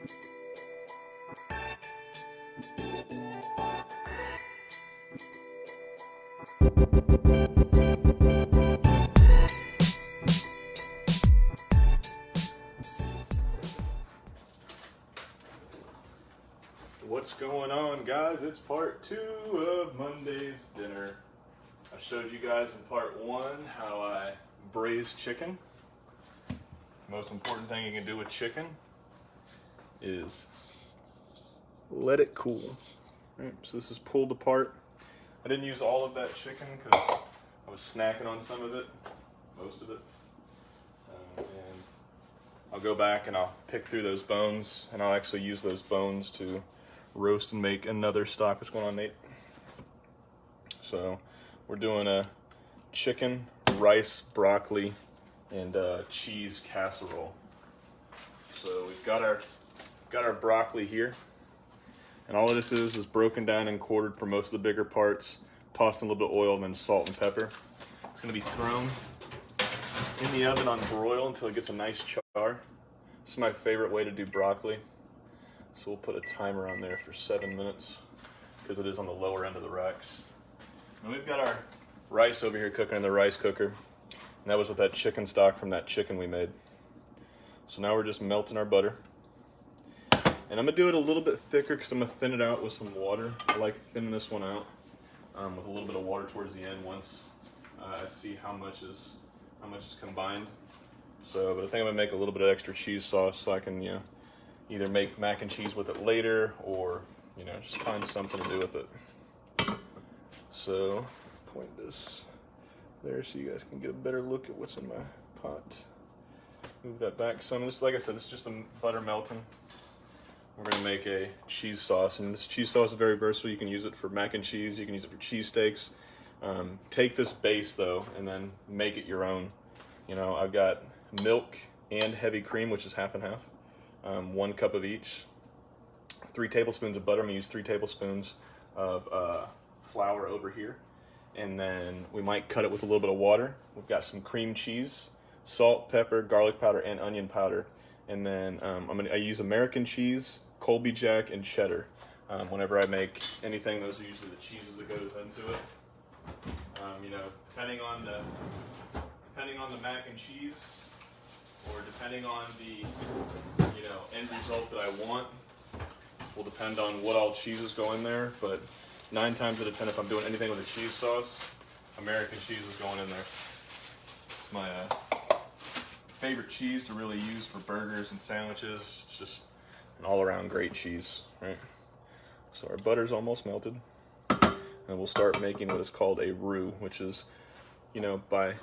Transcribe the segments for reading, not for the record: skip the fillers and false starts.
What's going on, guys? It's part 2 of Monday's dinner. I showed you guys in part 1 how I braise chicken. The most important thing you can do with chicken is let it cool. Right, so this is pulled apart. I didn't use all of that chicken because I was snacking on some of it, most of it. And I'll go back and I'll pick through those bones, and I'll actually use those bones to roast and make another stock. What's going on, Nate? So we're doing a chicken, rice, broccoli, and cheese casserole. So we've got our broccoli here, and all of this is broken down and quartered for most of the bigger parts, tossed in a little bit of oil, and then salt and pepper. It's going to be thrown in the oven on broil until it gets a nice char. This is my favorite way to do broccoli. So we'll put a timer on there for 7 minutes because it is on the lower end of the racks. And we've got our rice over here cooking in the rice cooker. And that was with that chicken stock from that chicken we made. So now we're just melting our butter. And I'm gonna do it a little bit thicker because I'm gonna thin it out with some water. I like thinning this one out with a little bit of water towards the end once I see how much is combined. So, but I think I'm gonna make a little bit of extra cheese sauce so I can, either make mac and cheese with it later, or just find something to do with it. So point this there so you guys can get a better look at what's in my pot. Move that back some. This, like I said, this is just the butter melting. We're gonna make a cheese sauce, and this cheese sauce is very versatile. You can use it for mac and cheese, you can use it for cheesesteaks. Take this base though and then make it your own. I've got milk and heavy cream, which is half and half. 1 cup of each. 3 tablespoons of butter. I'm gonna use 3 tablespoons of flour over here, and then we might cut it with a little bit of water. We've got some cream cheese, salt, pepper, garlic powder, and onion powder, and then I use American cheese, Colby Jack, and cheddar. Whenever I make anything, those are usually the cheeses that goes into it. Depending on the mac and cheese, or depending on the end result that I want, will depend on what all cheeses go in there. But 9 times out of 10, if I'm doing anything with a cheese sauce, American cheese is going in there. It's my favorite cheese to really use for burgers and sandwiches. It's just an all-around great cheese, right? So our butter's almost melted, and we'll start making what is called a roux, which is, by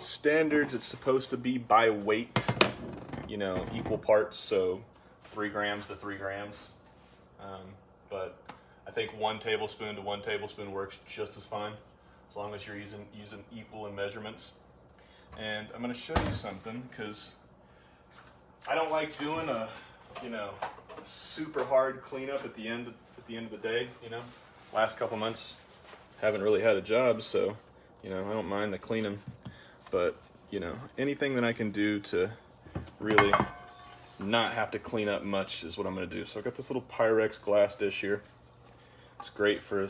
standards, it's supposed to be by weight, equal parts, so 3 grams to 3 grams. But I think 1 tablespoon to 1 tablespoon works just as fine, as long as you're using equal in measurements. And I'm going to show you something, because I don't like doing a super hard cleanup at the end of the day. Last couple months haven't really had a job, so I don't mind the cleaning. But anything that I can do to really not have to clean up much is what I'm going to do. So I've got this little Pyrex glass dish here. It's great for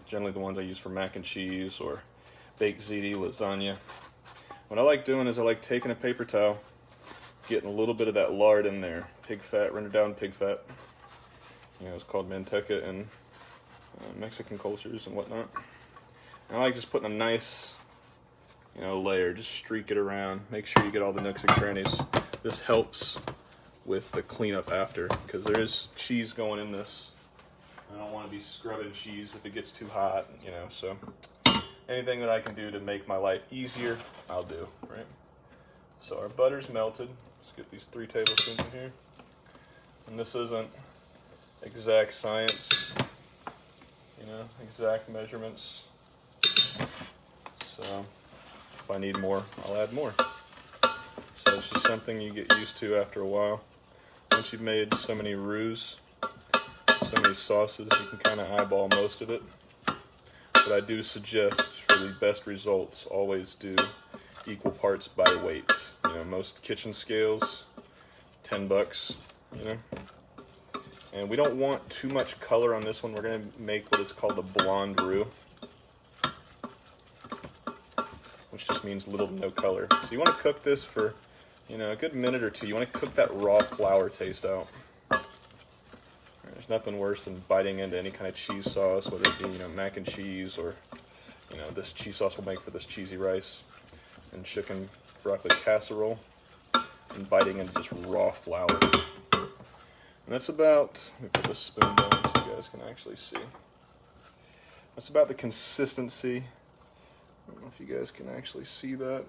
generally the ones I use for mac and cheese or baked ziti, lasagna. What I like doing is I like taking a paper towel, getting a little bit of that lard in there, pig fat, rendered down pig fat. It's called manteca in Mexican cultures and whatnot. And I like just putting a nice layer, just streak it around, make sure you get all the nooks and crannies. This helps with the cleanup after, because there is cheese going in this. I don't want to be scrubbing cheese if it gets too hot, so anything that I can do to make my life easier, I'll do, right? So our butter's melted. Let's get these 3 tablespoons in here. And this isn't exact science, exact measurements. So if I need more, I'll add more. So it's just something you get used to after a while. Once you've made so many roux, so many sauces, you can kind of eyeball most of it. But I do suggest, for the best results, always do equal parts by weight. Most kitchen scales, $10, And we don't want too much color on this one. We're gonna make what is called a blonde roux, which just means little to no color. So you want to cook this for, you know, a good minute or two. You want to cook that raw flour taste out. There's nothing worse than biting into any kind of cheese sauce, whether it be, you know, mac and cheese, or, you know, this cheese sauce will make for this cheesy rice and chicken broccoli casserole, and biting into just raw flour. And that's about, let me put this spoon down so you guys can actually see. That's about the consistency. I don't know if you guys can actually see that,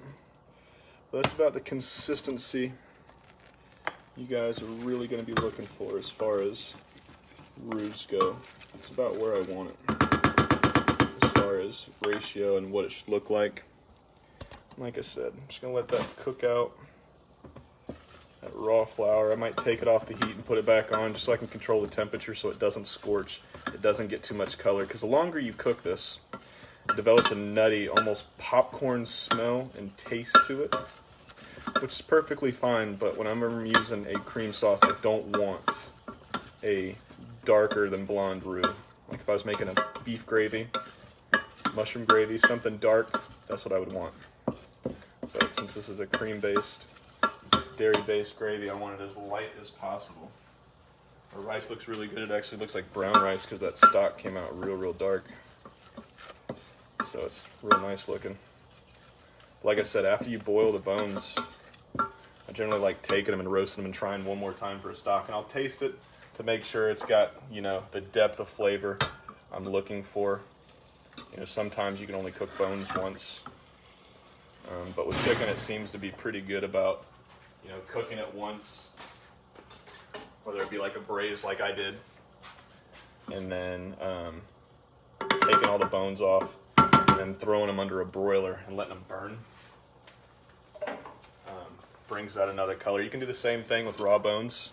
but that's about the consistency you guys are really going to be looking for as far as roux go. It's about where I want it as far as ratio and what it should look like. Like I said, I'm just going to let that cook out, that raw flour. I might take it off the heat and put it back on just so I can control the temperature so it doesn't scorch, it doesn't get too much color, because the longer you cook this, it develops a nutty, almost popcorn smell and taste to it, which is perfectly fine, but when I'm using a cream sauce, I don't want a darker than blonde roux. Like if I was making a beef gravy, mushroom gravy, something dark, that's what I would want. But since this is a cream-based, dairy-based gravy, I want it as light as possible. Our rice looks really good. It actually looks like brown rice because that stock came out real dark. So it's real nice looking. Like I said, after you boil the bones, I generally like taking them and roasting them and trying one more time for a stock. And I'll taste it to make sure it's got, you know, the depth of flavor I'm looking for. You know, sometimes you can only cook bones once. But with chicken, it seems to be pretty good about, you know, cooking it once, whether it be like a braise like I did, and then taking all the bones off, and then throwing them under a broiler and letting them burn. Brings out another color. You can do the same thing with raw bones.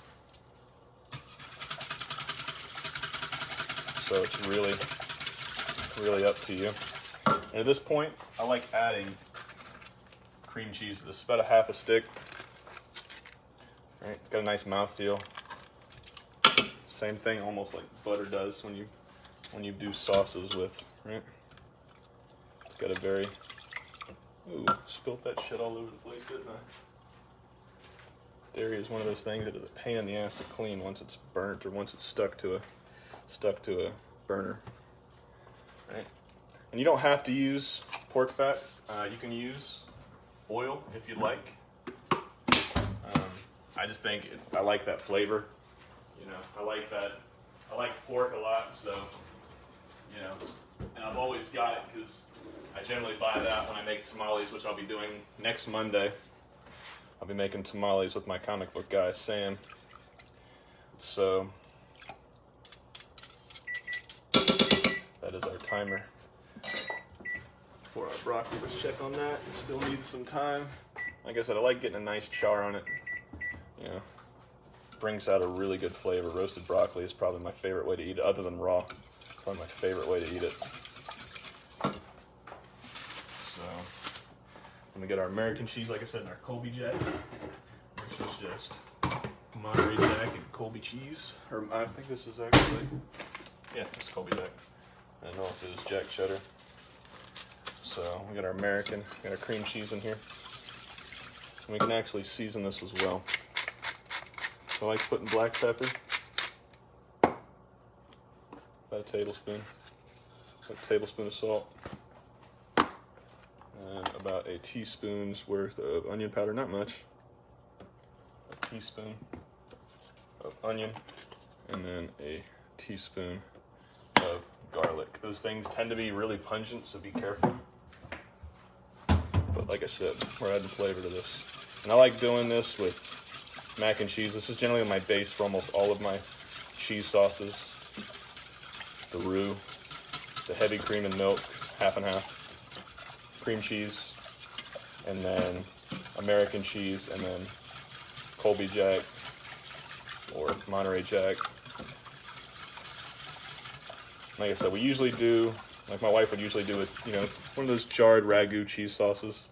So it's really up to you. And at this point, I like adding cream cheese to this. It's about a half a stick. Right, it's got a nice mouthfeel. Same thing almost like butter does when you do sauces with, right? It's got a very, ooh, spilt that shit all over the place, didn't I? Dairy is one of those things that is a pain in the ass to clean once it's burnt or once it's stuck to a burner, right? And you don't have to use pork fat. You can use oil if you'd like. I just think I like that flavor. You know, I like pork a lot, so, you know, and I've always got it because I generally buy that when I make tamales, which I'll be doing next Monday. I'll be making tamales with my comic book guy, Sam. So, that is our timer for our broccoli. Let's check on that. It still needs some time. Like I said, I like getting a nice char on it. You know, brings out a really good flavor. Roasted broccoli is probably my favorite way to eat it, other than raw. Probably my favorite way to eat it. So, let me get our American cheese, like I said, and our Colby Jack. This was just Monterey Jack and Colby cheese. Or I think this is actually, yeah, it's Colby Jack. I don't know if it is Jack cheddar. So we got our American, got our cream cheese in here. And we can actually season this as well. So I like putting black pepper, about a tablespoon of salt, and about a teaspoon's worth of onion powder, not much. A teaspoon of onion, and then a teaspoon of garlic. Those things tend to be really pungent, so be careful. But like I said, we're adding flavor to this. And I like doing this with mac and cheese. This is generally my base for almost all of my cheese sauces. The roux, the heavy cream and milk, half and half, cream cheese, and then American cheese, and then Colby Jack or Monterey Jack. Like I said, we usually do, like my wife would usually do with, you know, one of those jarred ragu cheese sauces,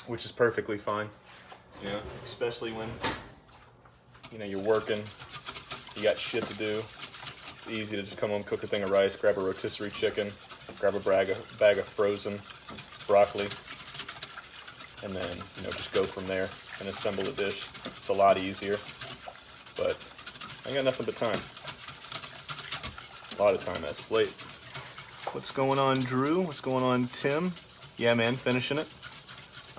which is perfectly fine, you know, especially when, you know, you're working you got shit to do, it's easy to just come home, cook a thing of rice, grab a rotisserie chicken, grab a bag of frozen broccoli, and then, you know, just go from there and assemble the dish. It's a lot easier, but I got nothing but time. A lot of time as of late. What's going on, Drew? What's going on, Tim? Yeah, man, finishing it.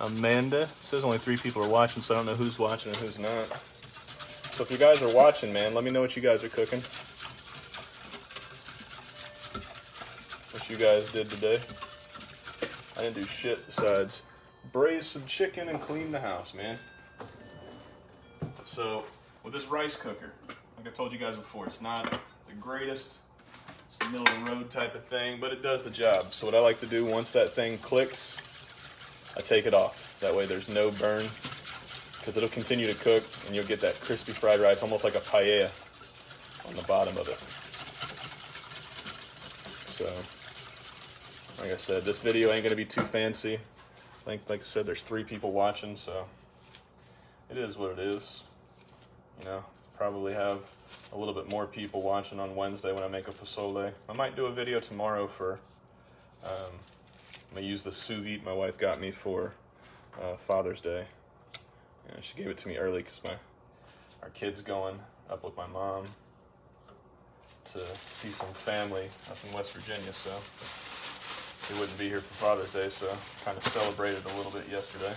Amanda says only 3 people are watching, so I don't know who's watching and who's not. So if you guys are watching, man, let me know what you guys are cooking. What you guys did today. I didn't do shit besides braise some chicken and clean the house, man. So with this rice cooker, like I told you guys before, it's not the greatest. It's the middle of the road type of thing, but it does the job. So what I like to do, once that thing clicks, I take it off. That way there's no burn, because it'll continue to cook and you'll get that crispy fried rice, almost like a paella on the bottom of it. So, like I said, this video ain't gonna be too fancy. Like I said, there's 3 people watching, so it is what it is. You know, probably have a little bit more people watching on Wednesday when I make a pozole. I might do a video tomorrow for, I'm gonna use the sous vide my wife got me for Father's Day. Yeah, she gave it to me early because our kid's going up with my mom to see some family up in West Virginia, so they wouldn't be here for Father's Day, so kind of celebrated a little bit yesterday.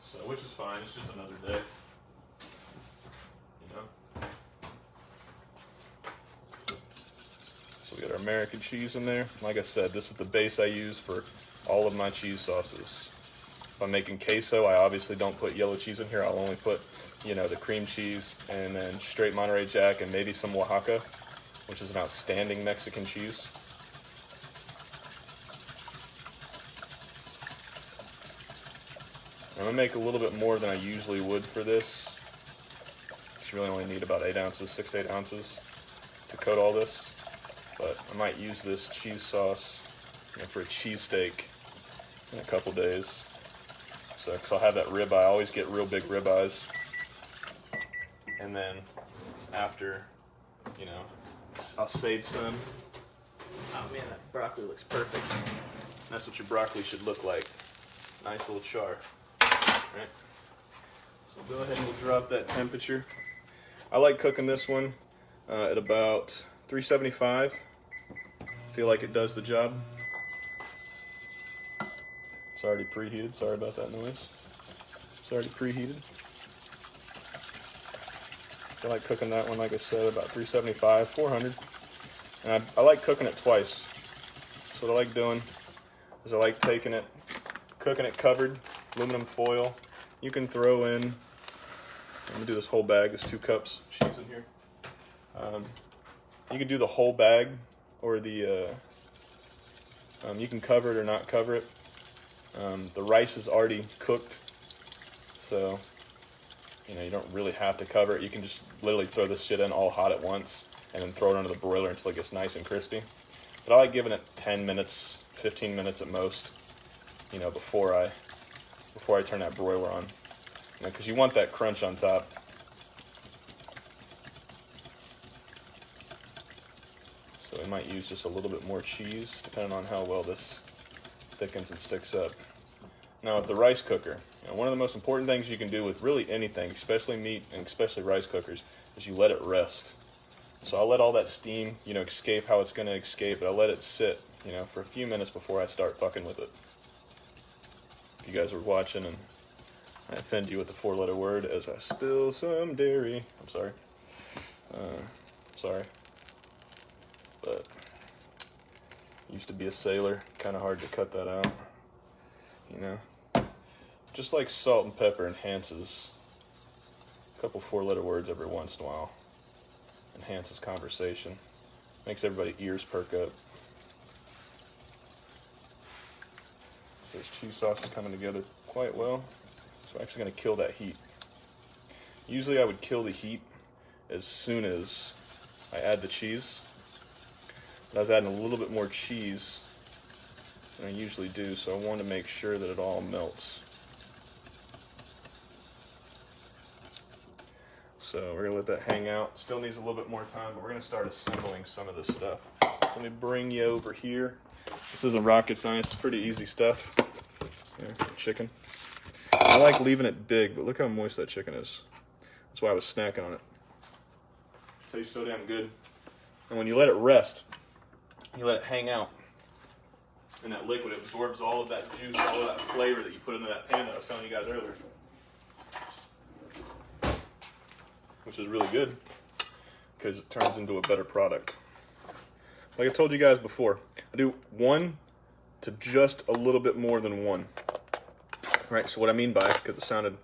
So, which is fine, it's just another day. You know? So we got our American cheese in there. Like I said, this is the base I use for all of my cheese sauces. If I'm making queso, I obviously don't put yellow cheese in here. I'll only put, you know, the cream cheese and then straight Monterey Jack and maybe some Oaxaca, which is an outstanding Mexican cheese. I'm gonna make a little bit more than I usually would for this. You really only need about 8 ounces, 6 to 8 ounces to coat all this. But I might use this cheese sauce, you know, for a cheesesteak in a couple days. So, because I'll have that ribeye, I always get real big ribeyes. And then after, you know, I'll save some. Oh man, that broccoli looks perfect. That's what your broccoli should look like. Nice little char. Right. So go ahead and we'll drop that temperature. I like cooking this one at about 375. Feel like it does the job. It's already preheated. Sorry about that noise. It's already preheated. I like cooking that one, like I said, about 375, 400. And I like cooking it twice. So what I like doing is I like taking it, cooking it covered, aluminum foil. You can throw in, I'm gonna do this whole bag, there's 2 cups of cheese in here. You can do the whole bag, or the, you can cover it or not cover it. The rice is already cooked, so, you know, you don't really have to cover it. You can just literally throw this shit in all hot at once, and then throw it under the broiler until it gets nice and crispy. But I like giving it 10 minutes, 15 minutes at most, you know, before I turn that broiler on, you know, because you want that crunch on top. So we might use just a little bit more cheese, depending on how well this thickens and sticks up. Now with the rice cooker, you know, one of the most important things you can do with really anything, especially meat and especially rice cookers, is you let it rest. So I'll let all that steam, you know, escape how it's going to escape, but I'll let it sit, you know, for a few minutes before I start fucking with it. If you guys were watching and I offend you with the 4-letter word as I spill some dairy, I'm sorry. Sorry. But used to be a sailor, kind of hard to cut that out, you know. Just like salt and pepper enhances, a couple 4-letter words every once in a while enhances conversation, makes everybody's ears perk up. So this cheese sauce is coming together quite well, so we're actually going to kill that heat. Usually I would kill the heat as soon as I add the cheese. But I was adding a little bit more cheese than I usually do, so I want to make sure that it all melts. So we're gonna let that hang out. Still needs a little bit more time, but we're gonna start assembling some of this stuff. So let me bring you over here. This isn't rocket science, it's pretty easy stuff. Here, chicken. I like leaving it big, but look how moist that chicken is. That's why I was snacking on it. Tastes so damn good. And when you let it rest, you let it hang out, and that liquid absorbs all of that juice, all of that flavor that you put into that pan that I was telling you guys earlier. Which is really good, because it turns into a better product. Like I told you guys before, I do 1 to just a little bit more than 1. Right, so what I mean by, because it sounded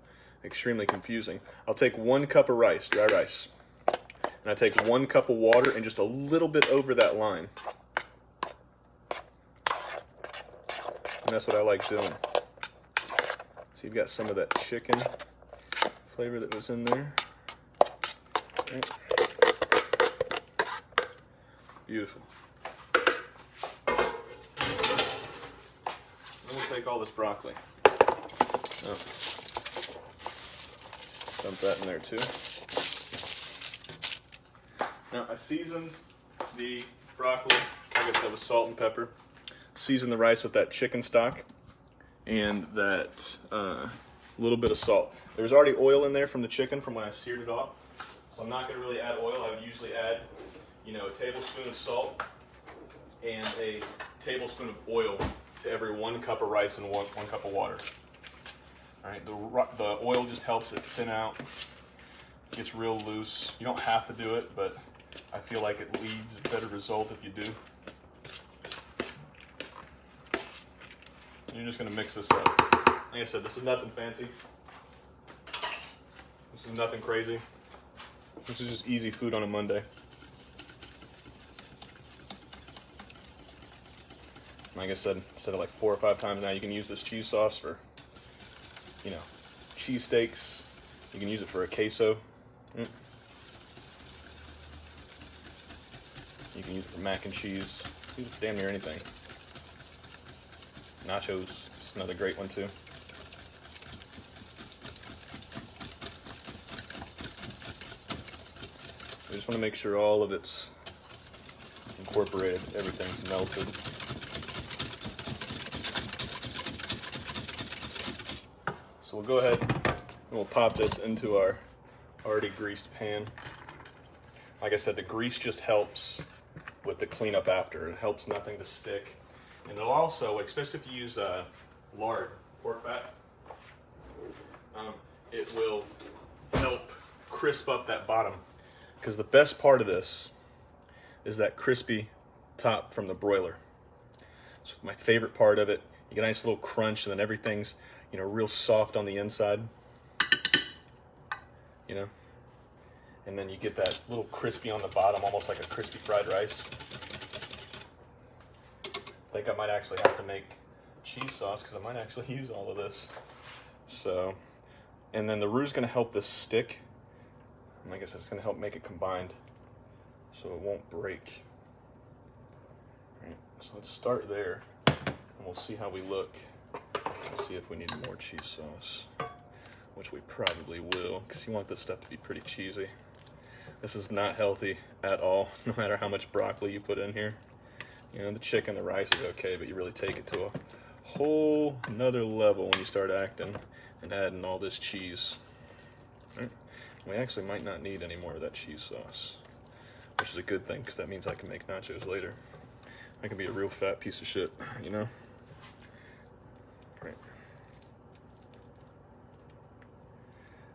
extremely confusing, I'll take 1 cup of rice, dry rice, and I take 1 cup of water and just a little bit over that line. And that's what I like doing. So you've got some of that chicken flavor that was in there. Right. Beautiful. Then we'll take all this broccoli. Oh. Dump that in there too. Now I seasoned the broccoli, like I said, with salt and pepper. Seasoned the rice with that chicken stock and that little bit of salt. There was already oil in there from the chicken from when I seared it off, so I'm not going to really add oil. I would usually add, a tablespoon of salt and a tablespoon of oil to every 1 cup of rice and 1 cup of water. All right, the oil just helps it thin out. It gets real loose. You don't have to do it, but I feel like it leads a better result if you do. You're just going to mix this up. Like I said, this is nothing fancy. This is nothing crazy. This is just easy food on a Monday. Like I said it like 4 or 5 times now. You can use this cheese sauce for, cheese steaks. You can use it for a queso. You can use it for mac and cheese. Use it for damn near anything. Nachos, it's another great one too. I just want to make sure all of it's incorporated, everything's melted. So we'll go ahead and we'll pop this into our already greased pan. Like I said, the grease just helps with the cleanup after. It helps nothing to stick. And it'll also, especially if you use lard, pork fat, it will help crisp up that bottom. Because the best part of this is that crispy top from the broiler. So my favorite part of it, you get a nice little crunch, and then everything's, real soft on the inside. And then you get that little crispy on the bottom, almost like a crispy fried rice. I think I might actually have to make cheese sauce because I might actually use all of this. So, and then the roux is going to help this stick. And like I said, it's going to help make it combined so it won't break. All right, so let's start there and we'll see how we look. Let's see if we need more cheese sauce, which we probably will because you want this stuff to be pretty cheesy. This is not healthy at all, no matter how much broccoli you put in here. The chicken, the rice is okay, but you really take it to a whole nother level when you start acting and adding all this cheese. Right. We actually might not need any more of that cheese sauce, which is a good thing because that means I can make nachos later. I can be a real fat piece of shit, Right.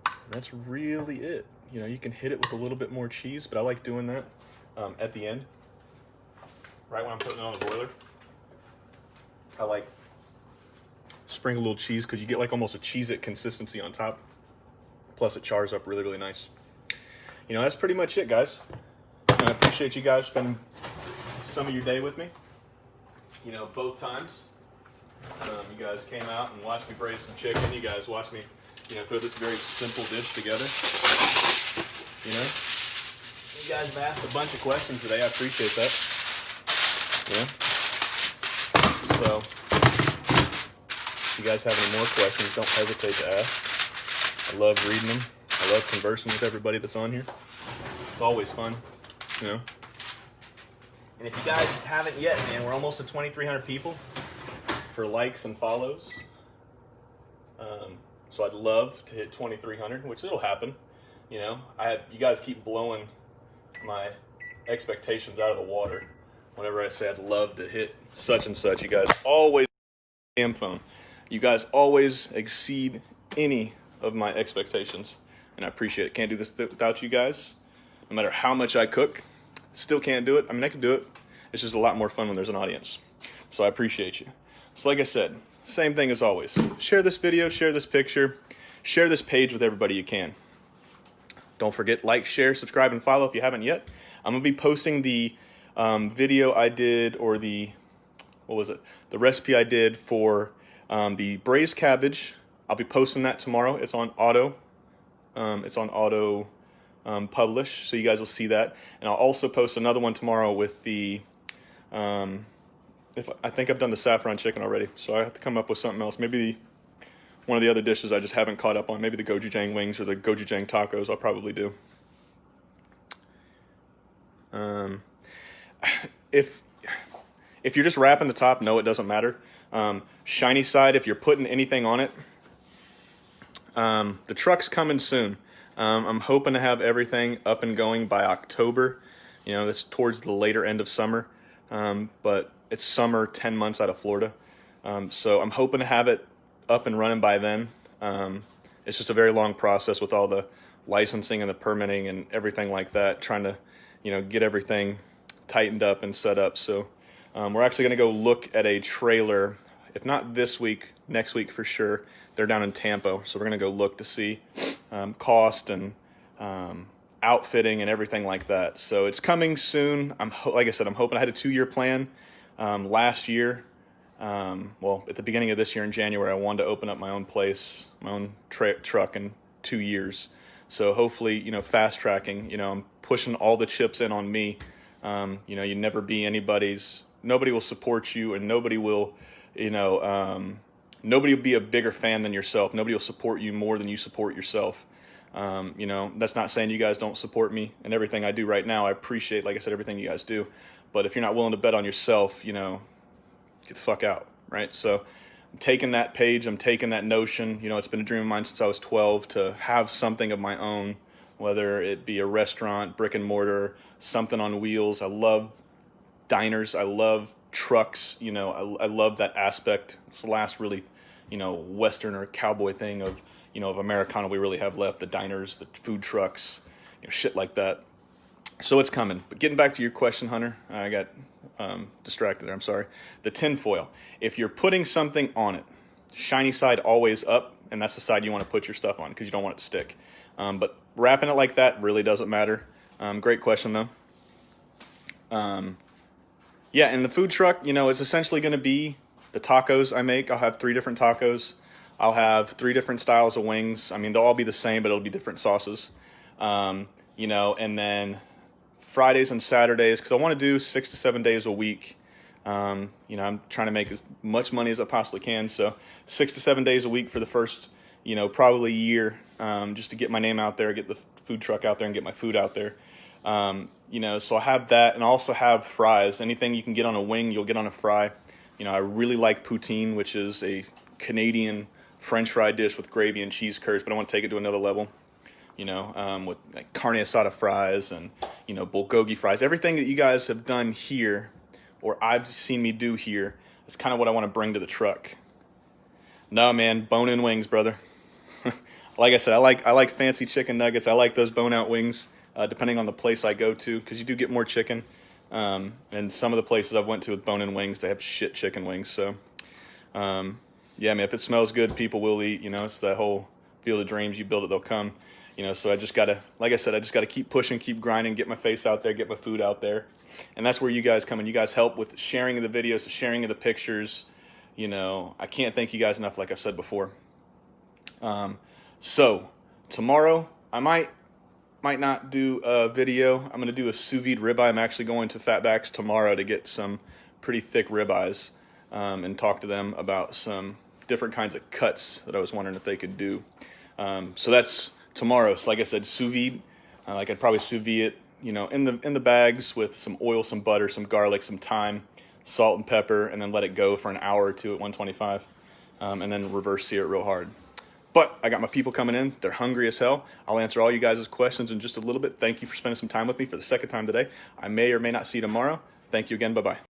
And that's really it. You can hit it with a little bit more cheese, but I like doing that at the end. Right when I'm putting it on the broiler, I like sprinkle a little cheese because you get like almost a Cheez-It consistency on top. Plus it chars up really, really nice. That's pretty much it, guys. And I appreciate you guys spending some of your day with me. Both times. You guys came out and watched me braise some chicken. You guys watched me, put this very simple dish together. You guys have asked a bunch of questions today. I appreciate that. So, if you guys have any more questions, don't hesitate to ask. I love reading them. I love conversing with everybody that's on here. It's always fun, you know. And if you guys haven't yet, man, we're almost at 2,300 people for likes and follows. So I'd love to hit 2,300, which it'll happen. You know, you guys keep blowing my expectations out of the water. Whenever I say I'd love to hit such and such, you guys always damn phone. You guys always exceed any of my expectations, and I appreciate it. Can't do this without you guys. No matter how much I cook, still can't do it. I mean, I can do it. It's just a lot more fun when there's an audience. So I appreciate you. So like I said, same thing as always. Share this video, share this picture, share this page with everybody you can. Don't forget, like, share, subscribe, and follow if you haven't yet. I'm going to be posting the video I did, or the recipe I did for the braised cabbage. I'll be posting that tomorrow. It's on auto. Publish, so you guys will see that. And I'll also post another one tomorrow with the I think I've done the saffron chicken already, so I have to come up with something else. Maybe one of the other dishes I just haven't caught up on. Maybe the gochujang wings or the gochujang tacos I'll probably do. If you're just wrapping the top, no, it doesn't matter. Shiny side, if you're putting anything on it, the truck's coming soon. I'm hoping to have everything up and going by October. You know, that's towards the later end of summer, but it's summer 10 months out of Florida. So I'm hoping to have it up and running by then. It's just a very long process with all the licensing and the permitting and everything like that, trying to, you know, get everything tightened up and set up. So we're actually going to go look at a trailer, if not this week, next week for sure. They're down in Tampa, so we're going to go look to see cost and outfitting and everything like that. So it's coming soon. Like I said, I'm hoping. I had a 2-year plan last year. Well, at the beginning of this year in January, I wanted to open up my own place, my own truck in 2 years. So hopefully, you know, fast tracking, you know, I'm pushing all the chips in on me. You know, you never be anybody's, nobody will support you, and nobody will, you know, nobody will be a bigger fan than yourself. Nobody will support you more than you support yourself. You know, that's not saying you guys don't support me and everything I do right now. I appreciate, like I said, everything you guys do. But if you're not willing to bet on yourself, you know, get the fuck out, right? So I'm taking that page, I'm taking that notion. You know, it's been a dream of mine since I was 12 to have something of my own, whether it be a restaurant, brick and mortar, something on wheels. I love diners. I love trucks. You know, I love that aspect. It's the last really, you know, Western or cowboy thing of, you know, of Americana we really have left. The diners, the food trucks, you know, shit like that. So it's coming. But getting back to your question, Hunter, I got distracted there. I'm sorry. The tin foil. If you're putting something on it, shiny side always up, and that's the side you want to put your stuff on because you don't want it to stick. But wrapping it like that really doesn't matter. Great question, though. Yeah, and the food truck, you know, it's essentially going to be the tacos I make. I'll have 3 different tacos. I'll have 3 different styles of wings. I mean, they'll all be the same, but it'll be different sauces. You know, and then Fridays and Saturdays, because I want to do 6 to 7 days a week. You know, I'm trying to make as much money as I possibly can. So 6 to 7 days a week for the first, you know, probably year, just to get my name out there, get the food truck out there, and get my food out there. You know, so I have that, and I also have fries. Anything you can get on a wing, you'll get on a fry. You know, I really like poutine, which is a Canadian French fry dish with gravy and cheese curds, but I want to take it to another level. You know, with like carne asada fries and, you know, bulgogi fries. Everything that you guys have done here, or I've seen me do here, is kind of what I want to bring to the truck. No, man, bone-in wings, brother. Like I said, I like fancy chicken nuggets. I like those bone-out wings, depending on the place I go to, because you do get more chicken. And some of the places I've went to with bone-in wings, they have shit chicken wings. So, yeah, man, if it smells good, people will eat. You know, it's that whole field of dreams. You build it, they'll come. You know, so I just got to, like I said, I just got to keep pushing, keep grinding, get my face out there, get my food out there. And that's where you guys come in. You guys help with the sharing of the videos, the sharing of the pictures. You know, I can't thank you guys enough, like I've said before. So tomorrow, I might not do a video. I'm going to do a sous vide ribeye. I'm actually going to Fatback's tomorrow to get some pretty thick ribeyes and talk to them about some different kinds of cuts that I was wondering if they could do. So that's tomorrow. So like I said, sous vide. Like I'd probably sous vide it, you know, in the bags with some oil, some butter, some garlic, some thyme, salt and pepper, and then let it go for an hour or two at 125, and then reverse sear it real hard. But I got my people coming in. They're hungry as hell. I'll answer all you guys' questions in just a little bit. Thank you for spending some time with me for the second time today. I may or may not see you tomorrow. Thank you again. Bye-bye.